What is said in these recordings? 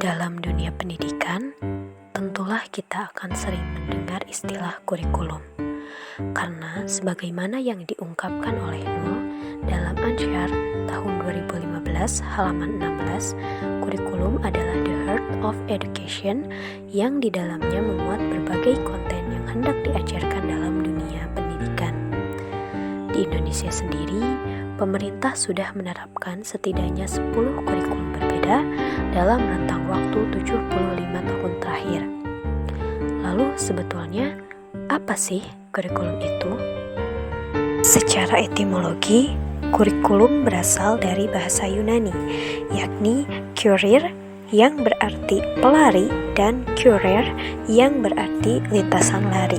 Dalam dunia pendidikan, tentulah kita akan sering mendengar istilah kurikulum. Karena sebagaimana yang diungkapkan oleh Nul dalam Ansyar tahun 2015 halaman 16, kurikulum adalah the heart of education yang di dalamnya memuat berbagai konten yang hendak diajarkan dalam dunia pendidikan. Di Indonesia sendiri, pemerintah sudah menerapkan setidaknya 10 kurikulum berbeda dalam rentang waktu 75 tahun terakhir. Lalu sebetulnya apa sih kurikulum itu? Secara etimologi, kurikulum berasal dari bahasa Yunani, yakni kurir yang berarti pelari dan kurer yang berarti lintasan lari.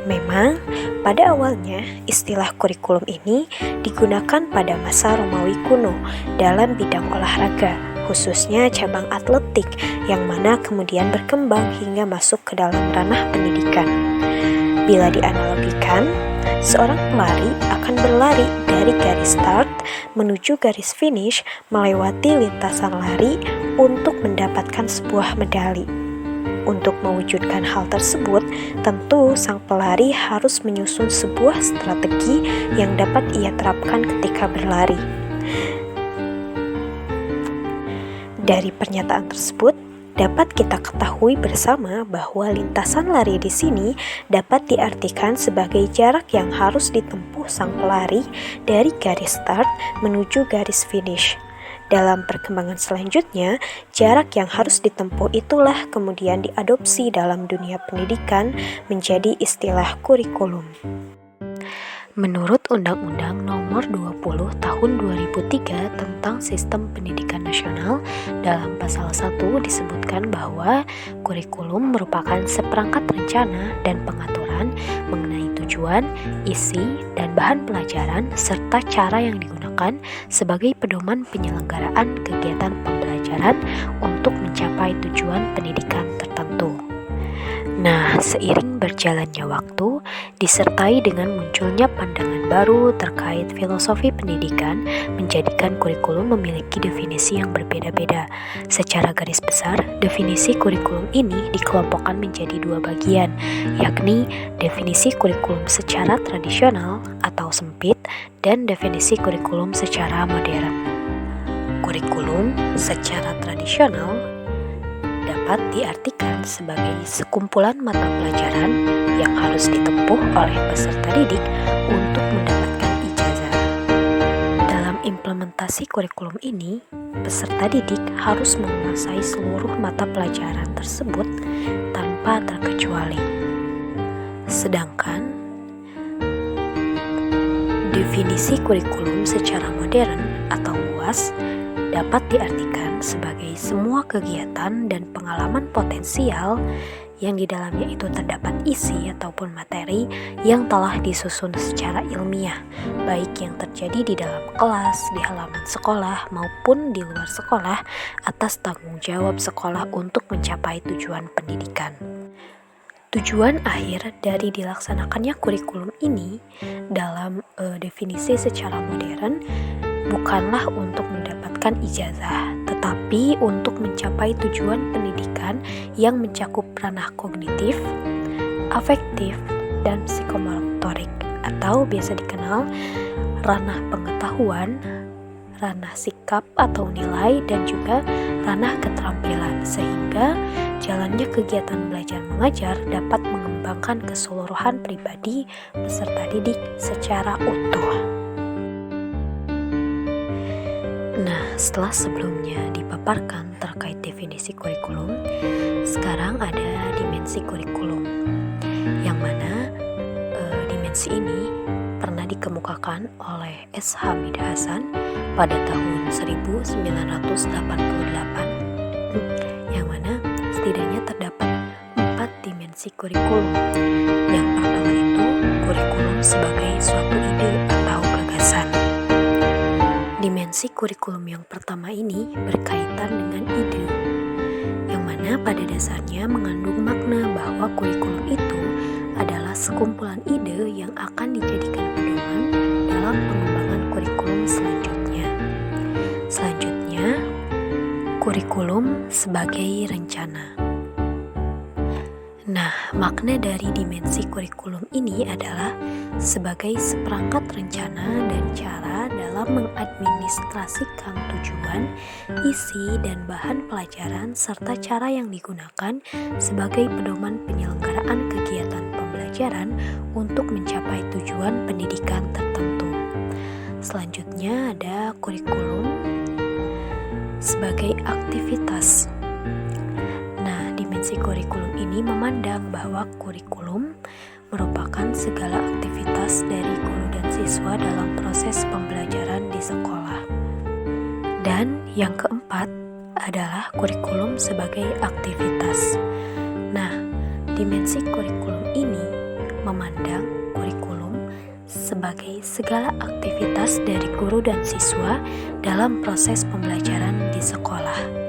Memang, pada awalnya istilah kurikulum ini digunakan pada masa Romawi kuno dalam bidang olahraga, khususnya cabang atletik yang mana kemudian berkembang hingga masuk ke dalam ranah pendidikan. Bila dianalogikan, seorang pelari akan berlari dari garis start menuju garis finish melewati lintasan lari untuk mendapatkan sebuah medali. Untuk mewujudkan hal tersebut, tentu sang pelari harus menyusun sebuah strategi yang dapat ia terapkan ketika berlari. Dari pernyataan tersebut, dapat kita ketahui bersama bahwa lintasan lari di sini dapat diartikan sebagai jarak yang harus ditempuh sang pelari dari garis start menuju garis finish. Dalam perkembangan selanjutnya, jarak yang harus ditempuh itulah kemudian diadopsi dalam dunia pendidikan menjadi istilah kurikulum. Menurut Undang-Undang Nomor 20 Tahun 2003 tentang Sistem Pendidikan Nasional, dalam pasal 1 disebutkan bahwa kurikulum merupakan seperangkat rencana dan pengaturan mengenai tujuan, isi, dan bahan pelajaran serta cara yang digunakan sebagai pedoman penyelenggaraan kegiatan pembelajaran untuk mencapai tujuan pendidikan tertentu. Nah, seiring berjalannya waktu, disertai dengan munculnya pandangan baru terkait filosofi pendidikan, menjadikan kurikulum memiliki definisi yang berbeda-beda. Secara garis besar, definisi kurikulum ini dikelompokkan menjadi dua bagian, yakni definisi kurikulum secara tradisional atau sempit dan definisi kurikulum secara modern. Kurikulum secara tradisional dapat diartikan sebagai sekumpulan mata pelajaran yang harus ditempuh oleh peserta didik untuk mendapatkan ijazah. Dalam implementasi kurikulum ini, peserta didik harus menguasai seluruh mata pelajaran tersebut tanpa terkecuali. Sedangkan definisi kurikulum secara modern atau luas dapat diartikan sebagai semua kegiatan dan pengalaman potensial yang di dalamnya itu terdapat isi ataupun materi yang telah disusun secara ilmiah, baik yang terjadi di dalam kelas, di halaman sekolah, maupun di luar sekolah atas tanggung jawab sekolah untuk mencapai tujuan pendidikan. Tujuan akhir dari dilaksanakannya kurikulum ini dalam definisi secara modern bukanlah untuk mendapatkan ijazah, tetapi untuk mencapai tujuan pendidikan yang mencakup ranah kognitif, afektif, dan psikomotorik atau biasa dikenal ranah pengetahuan, ranah sikap atau nilai, dan juga ranah keterampilan, sehingga jalannya kegiatan belajar mengajar dapat mengembangkan keseluruhan pribadi peserta didik secara utuh. Nah, setelah sebelumnya dipaparkan terkait definisi kurikulum, sekarang ada dimensi kurikulum, yang mana dimensi ini pernah dikemukakan oleh S. Hamid Hasan pada tahun 1988, yang mana setidaknya terdapat 4 dimensi kurikulum. Yang pertama itu kurikulum sebagai suatu ide atau gagasan. Dimensi kurikulum yang pertama ini berkaitan dengan ide, yang mana pada dasarnya mengandung makna bahwa kurikulum itu adalah sekumpulan ide yang akan dijadikan pedoman dalam pengembangan kurikulum selanjutnya. Selanjutnya, kurikulum kurikulum sebagai rencana. Nah, makna dari dimensi kurikulum ini adalah sebagai seperangkat rencana dan cara dalam mengadministrasikan tujuan, isi, dan bahan pelajaran serta cara yang digunakan sebagai pedoman penyelenggaraan kegiatan pembelajaran untuk mencapai tujuan pendidikan tertentu. Selanjutnya ada kurikulum sebagai aktivitas. Dimensi kurikulum ini memandang bahwa kurikulum merupakan segala aktivitas dari guru dan siswa dalam proses pembelajaran di sekolah. Dan yang keempat adalah kurikulum sebagai aktivitas. Nah, dimensi kurikulum ini memandang kurikulum sebagai segala aktivitas dari guru dan siswa dalam proses pembelajaran di sekolah.